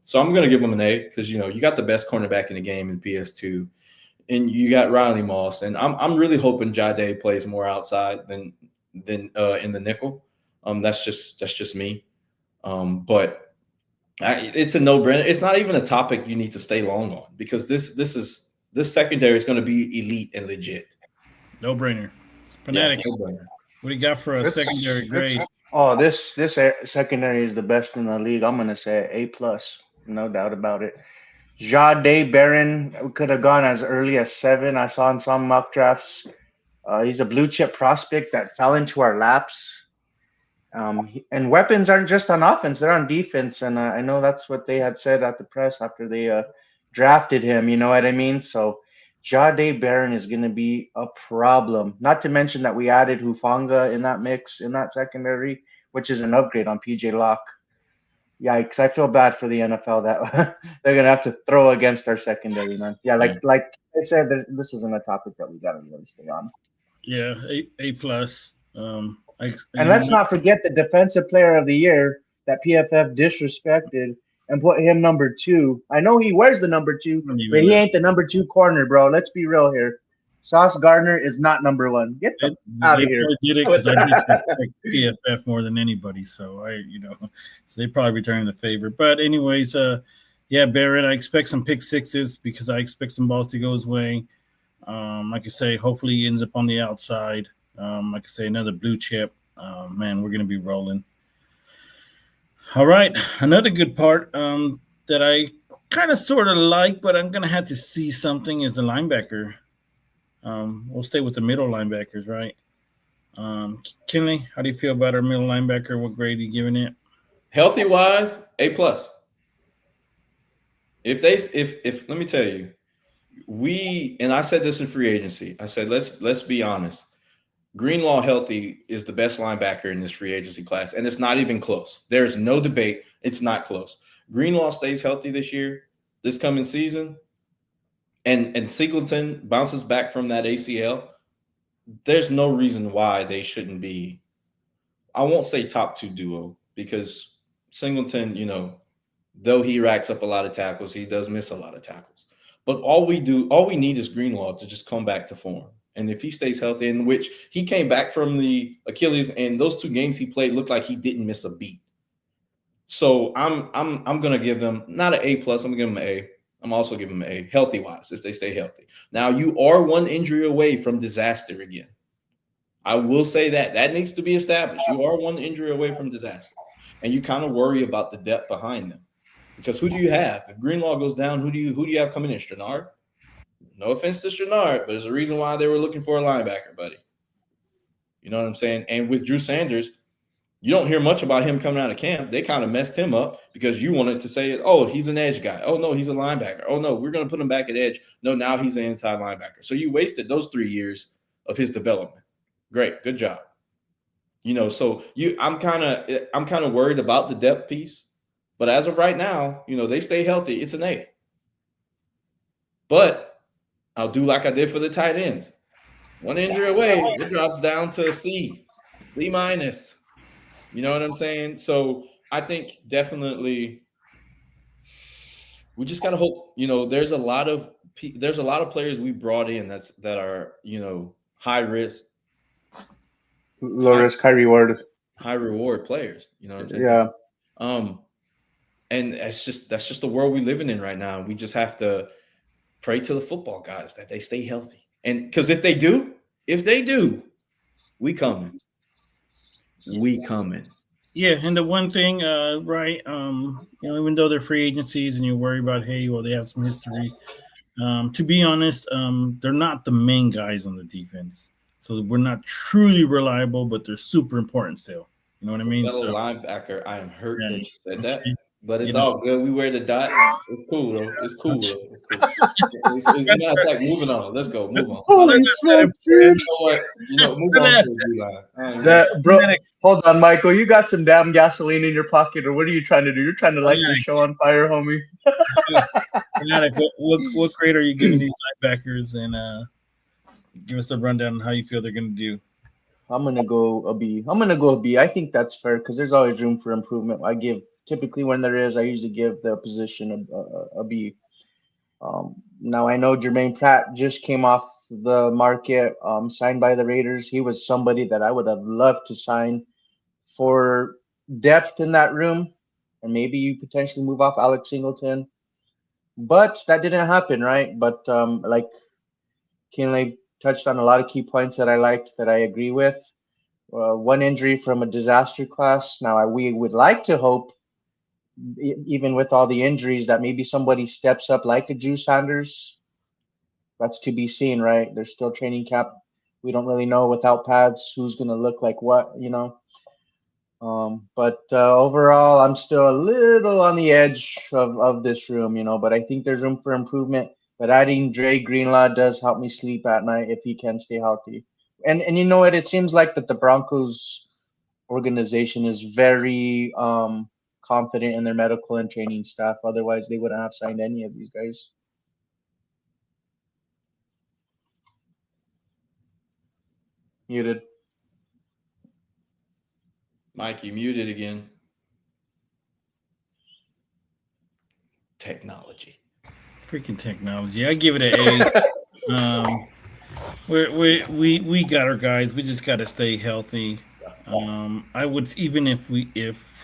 so I'm going to give them an A because, you got the best cornerback in the game in PS2. And you got Riley Moss, and I'm really hoping Jahdae plays more outside than in the nickel. That's just me. But it's a no-brainer. It's not even a topic you need to stay long on because this secondary is going to be elite and legit. No-brainer. Fanatic. Yeah, no-brainer. What do you got for a secondary grade? Oh, this secondary is the best in the league. I'm gonna say A+, no doubt about it. Jahdae Barron could have gone as early as 7. I saw in some mock drafts. He's a blue chip prospect that fell into our laps. And weapons aren't just on offense; they're on defense. And I know that's what they had said at the press after they drafted him. You know what I mean? So Jahdae Barron is going to be a problem. Not to mention that we added Hufanga in that mix in that secondary, which is an upgrade on PJ Locke. Yikes! I feel bad for the NFL that they're gonna have to throw against our secondary, man. Yeah, like I said, this isn't a topic that we gotta really stay on. Yeah, A+. And let's not forget the defensive player of the year that PFF disrespected and put him number 2. I know he wears the number 2, but he ain't the number 2 corner, bro. Let's be real here. Sauce Gardner is not number 1. Get out of here. Did it because I respect PFF more than anybody, so so they probably return the favor. But anyways, Barrett, I expect some pick sixes because I expect some balls to go his way. Like I say, hopefully he ends up on the outside. Like I say, another blue chip. Man, we're gonna be rolling. All right, another good part that I kind of sort of like, but I'm gonna have to see something is the linebacker. We'll stay with the middle linebackers, right? Kinley, how do you feel about our middle linebacker? What grade are you giving it? Healthy wise, A+. If let me tell you, and I said this in free agency. I said let's be honest. Greenlaw healthy is the best linebacker in this free agency class, and it's not even close. There's no debate. It's not close. Greenlaw stays healthy this coming season, and Singleton bounces back from that ACL. There's no reason why they shouldn't be. I won't say top 2 duo because Singleton, though he racks up a lot of tackles, he does miss a lot of tackles. But all we need is Greenlaw to just come back to form. And if he stays healthy, in which he came back from the Achilles, and those 2 games he played looked like he didn't miss a beat. So I'm gonna give them not an A+. I'm gonna give them an A. I'm also giving them an A, healthy wise, if they stay healthy. Now you are 1 injury away from disaster again. I will say that needs to be established. You are 1 injury away from disaster, and you kind of worry about the depth behind them, because who do you have if Greenlaw goes down? Who do you have coming in? Strenard? No offense to Strenard, but there's a reason why they were looking for a linebacker, buddy. You know what I'm saying? And with Drew Sanders, you don't hear much about him coming out of camp. They kind of messed him up because you wanted to say, oh, he's an edge guy. Oh, no, he's a linebacker. Oh, no, we're going to put him back at edge. No, now he's an inside linebacker. So you wasted those 3 years of his development. Great. Good job. So I'm kind of worried about the depth piece. But as of right now, they stay healthy. It's an A. But I'll do like I did for the tight ends. 1 injury away, it drops down to a C, C-. You know what I'm saying? So I think definitely we just gotta hope. There's a lot of players we brought in that are high risk, low risk, high reward players. You know what I'm saying? Yeah. And that's just the world we're living in right now. We just have to pray to the football guys that they stay healthy. And because if they do, we coming. Yeah, and the one thing, right? Even though they're free agencies and you worry about, hey, well, they have some history. To be honest, they're not the main guys on the defense, so we're not truly reliable, but they're super important still. You know what I mean? Linebacker, I am hurt that you said that. But it's all good. We wear the dot. It's cool, though. It's cool. It's matter of fact, moving on. Let's go. Move on. Holy shit, dude. Move on to the D-line. Bro, hold on, Michael. You got some damn gasoline in your pocket, or what are you trying to do? You're trying to light the show on fire, homie. What grade are you giving these linebackers? And give us a rundown on how you feel they're going to do. I'm going to go a B. I think that's fair because there's always room for improvement. Typically, when there is, I usually give the position a B. Now, I know Jermaine Pratt just came off the market, signed by the Raiders. He was somebody that I would have loved to sign for depth in that room, and maybe you potentially move off Alex Singleton. But that didn't happen, right? But like Kinley touched on a lot of key points that I liked, that I agree with. 1 injury from a disaster class. Now, we would like to hope, even with all the injuries, that maybe somebody steps up like a Drew Sanders. That's to be seen, right? There's still training camp. We don't really know without pads who's going to look like what, But overall, I'm still a little on the edge of this room, but I think there's room for improvement. But adding Dre Greenlaw does help me sleep at night if he can stay healthy. And you know what? It seems like that the Broncos organization is very confident in their medical and training staff. Otherwise, they wouldn't have signed any of these guys. Muted. Mike, you muted again. Technology. Freaking technology. I give it an A. We got our guys. We just got to stay healthy. I would, even if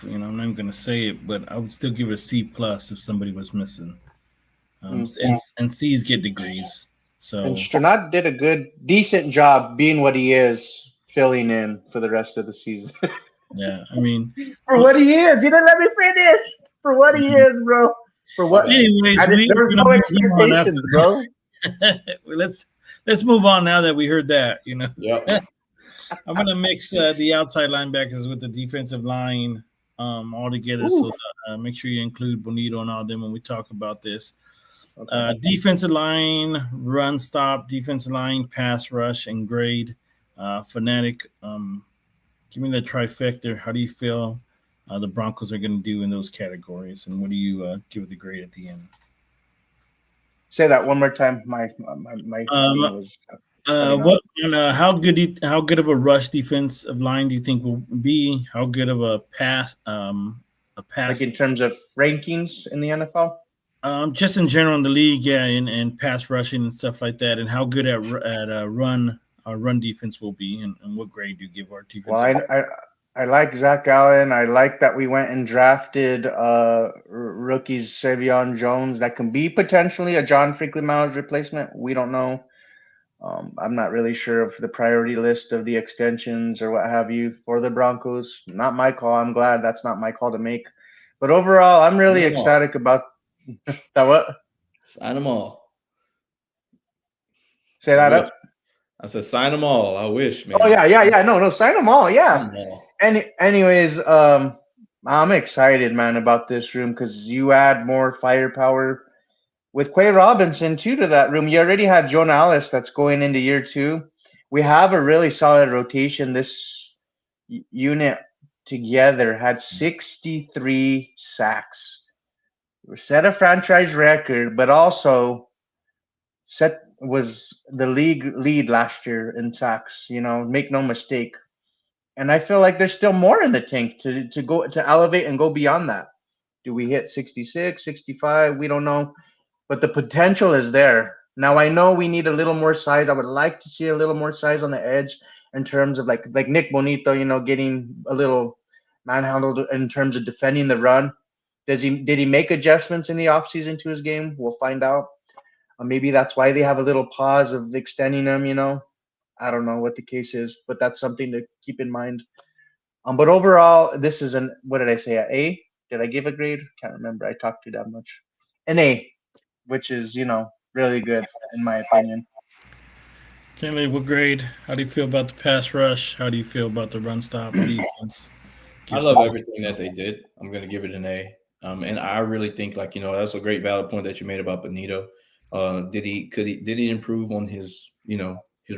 I'm not going to say it, but I would still give it a C+ if somebody was missing. And C's get degrees. So and Strenard did a decent job being what he is, filling in for the rest of the season. Yeah, I mean, for what he is, you didn't let me finish. For what he is, bro. For what? Anyways, there was no expectations, bro. Let's move on now that we heard that. Yep. I'm gonna mix the outside linebackers with the defensive line all together. Ooh. So make sure you include Bonito and all them when we talk about this. Okay. Defensive line, run stop, defensive line, pass rush, and grade. Fanatic, give me the trifecta. How do you feel the Broncos are going to do in those categories, and what do you give the grade at the end? Say that one more time. My was. How good of a rush defensive line do you think will be? How good of a pass? Like in terms of rankings in the NFL? Just in general in the league, yeah, and pass rushing and stuff like that, and how good at run defense will be, and what grade do you give our Well, defensive? I like Zach Allen. I like that we went and drafted rookies Savion Jones that can be potentially a John Franklin Miles replacement. We don't know. I'm not really sure of the priority list of the extensions or what have you for the Broncos. Not my call. I'm glad that's not my call to make. But overall, I'm really Sign them all. ecstatic about that. What? Sign them all. Say I that wish. up. I said sign them all. I wish, Oh man. yeah. No, sign them all. Sign Yeah. 'em all. Anyways, I'm excited, man, about this room because you add more firepower with Quay Robinson too to that room. You already had Jonah Alice that's going into year 2. We have a really solid rotation. This unit together had 63 sacks. We set a franchise record, but also was the league lead last year in sacks. Make no mistake. And I feel like there's still more in the tank to go to elevate and go beyond that. Do we hit 66, 65? We don't know, but the potential is there. Now I know we need a little more size. I would like to see a little more size on the edge in terms of like Nick Bonito, getting a little manhandled in terms of defending the run. Did he make adjustments in the offseason to his game? We'll find out. Maybe that's why they have a little pause of extending him. I don't know what the case is, but that's something to keep in mind. But overall, this is what did I say? An A? Did I give a grade? Can't remember. I talked too damn much. An A, which is really good in my opinion. Kenley, what grade? How do you feel about the pass rush? How do you feel about the run stop defense? I Give love some. everything that they did. I'm going to give it an A. And I really think, like, that's a great valid point that you made about Benito. Did he improve on his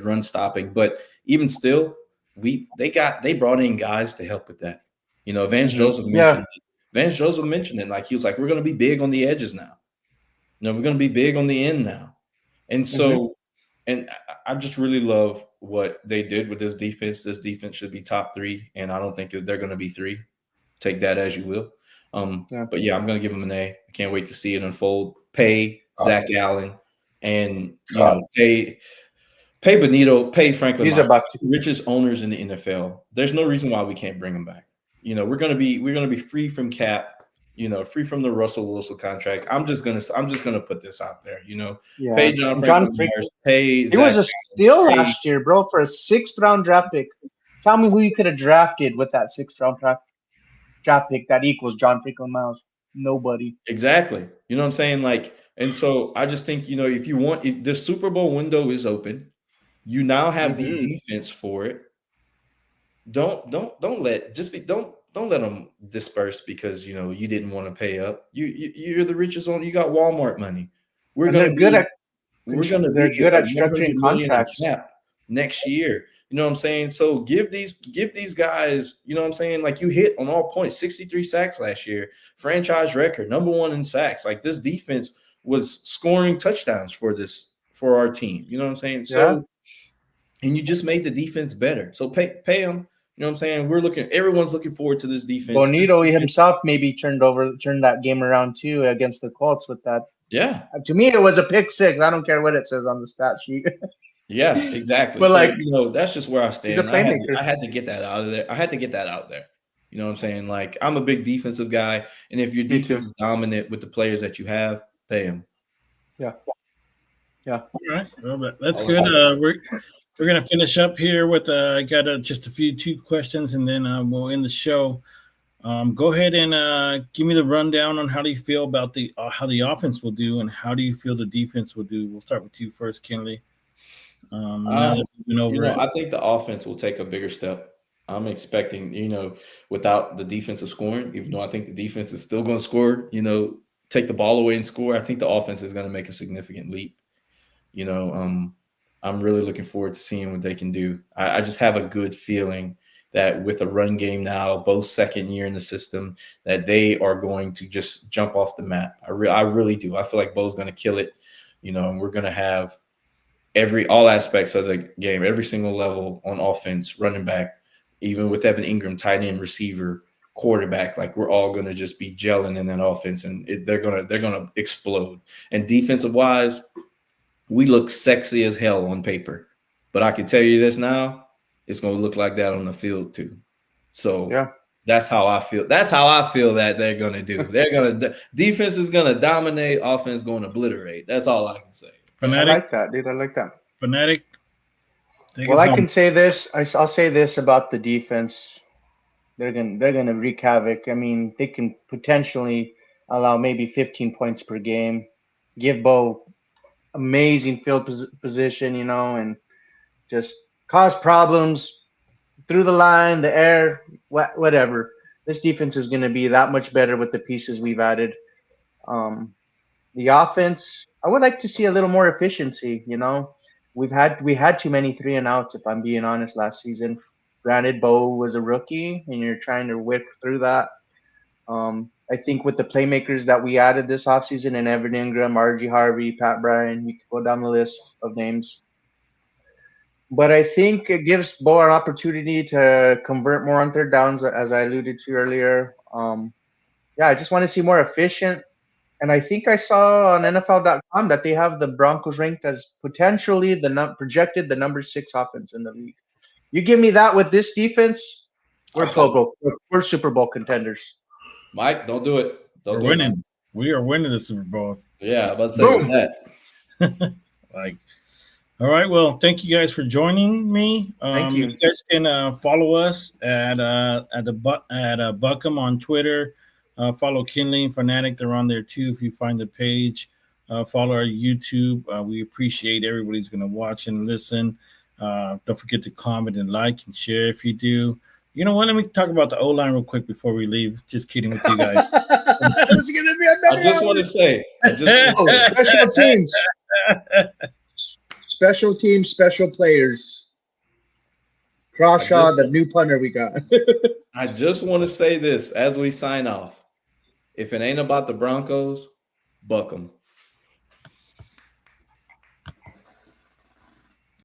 run stopping? But even still, they brought in guys to help with that. Yeah, Vance Joseph mentioned it. Like, he was like, we're going to be big on the edges now. We're going to be big on the end now. And hmm so, and I just really love what they did with this defense. This defense should be top 3, and I don't think they're going to be 3. Take that as you will. yeah. But yeah, I'm going to give them an A. I can't wait to see it unfold. Pay Zach Allen, and pay Benito, pay Franklin He's Myers, about to. richest owners in the NFL. There's no reason why we can't bring them back. We're gonna be free from cap. Free from the Russell Wilson contract. I'm just gonna put this out there. Yeah, Pay John John Franklin Frick. Myers. Pay He was Zach. a steal Pay last year, bro, for a sixth-round draft pick. Tell me who you could have drafted with that sixth-round draft pick that equals John Franklin Miles. Nobody. Exactly. You know what I'm saying? Like, and so I just think, if the Super Bowl window is open, you now have the hmm defense for it. Don't let them disperse because you didn't want to pay up. You're the richest owner. You got Walmart money. We're And gonna be we're gonna be they're good at at structuring 100 million in contracts. cap next year. You know what I'm saying? So give these guys, you know what I'm saying? Like, you hit on all points, 63 sacks last year, franchise record, number 1 in sacks. Like, this defense was scoring touchdowns for our team. You know what I'm saying? Yeah. So, and you just made the defense better. So pay them. You know what I'm saying? Everyone's looking forward to this defense. This Bonito defense, himself maybe turned that game around too against the Colts with that. yeah. To me, it was a pick six. I don't care what it says on the stat sheet. Yeah, exactly. But So, like, that's just where I he's a stand. playmaker. I had to get that out of there. I had to get that out there. You know what I'm saying? Like, I'm a big defensive guy, and if your Me defense too. is dominant with the players that you have, pay them. Yeah. Yeah. All right, well, that's All good. right. We're gonna finish up here with I got just a few two questions, and then we'll end the show. Go ahead and give me the rundown on how do you feel about the how the offense will do, and how do you feel the defense will do. We'll start with you first, Kenley. Now that we've been over it. I think the offense will take a bigger step. I'm expecting, without the defensive scoring, even though I think the defense is still going to score, take the ball away and score. I think the offense is going to make a significant leap. You know, I'm really looking forward to seeing what they can do. I just have a good feeling that with a run game now, both second year in the system, that they are going to just jump off the map. I really do. I feel like Bo's going to kill it, and we're going to have all aspects of the game, every single level on offense, running back, even with Evan Ingram, tight end, receiver, quarterback. Like we're all going to just be gelling in that offense, and they're gonna explode. And defensive wise, we look sexy as hell on paper, but I can tell you this now, it's going to look like that on the field too. So Yeah. that's how I feel. That's how I feel that they're going to do. They're going to defense is going to dominate, offense going to obliterate. That's all I can say. Fanatic, I like that, dude. I like that. Fanatic. Well, I can say this. I'll say this about the defense. They're gonna wreak havoc. I mean, they can potentially allow maybe 15 points per game. Give Bo amazing field position, you know, and just cause problems through the line, the air, whatever. This defense is going to be that much better with the pieces we've added. The offense, I would like to see a little more efficiency. You know, we had too many 3-and-outs. If I'm being honest, last season. Granted, Bo was a rookie, and you're trying to whip through that. I think with the playmakers that we added this offseason, and Evan Ingram, R.G. Harvey, Pat Bryan, you can go down the list of names. But I think it gives Bo an opportunity to convert more on third downs, as I alluded to earlier. I just want to see more efficient. And I think I saw on NFL.com that they have the Broncos ranked as potentially projected the number 6 offense in the league. You give me that with this defense, we're Super Bowl contenders. Mike, don't do it. We're winning. We are winning the Super Bowl. Yeah, I'm about to say that. All right. Well, thank you guys for joining me. Thank you. You guys can follow us at Buckem on Twitter. Follow Kinley and Fanatic. They're on there too. If you find the page, follow our YouTube. We appreciate everybody's going to watch and listen. Don't forget to comment and like and share if you do. You know what? Let me talk about the O-line real quick before we leave. Just kidding with you guys. I just want to say, special teams. Special teams, special players. Crawshaw, the new punter we got. I just want to say this as we sign off. If it ain't about the Broncos, buck 'em.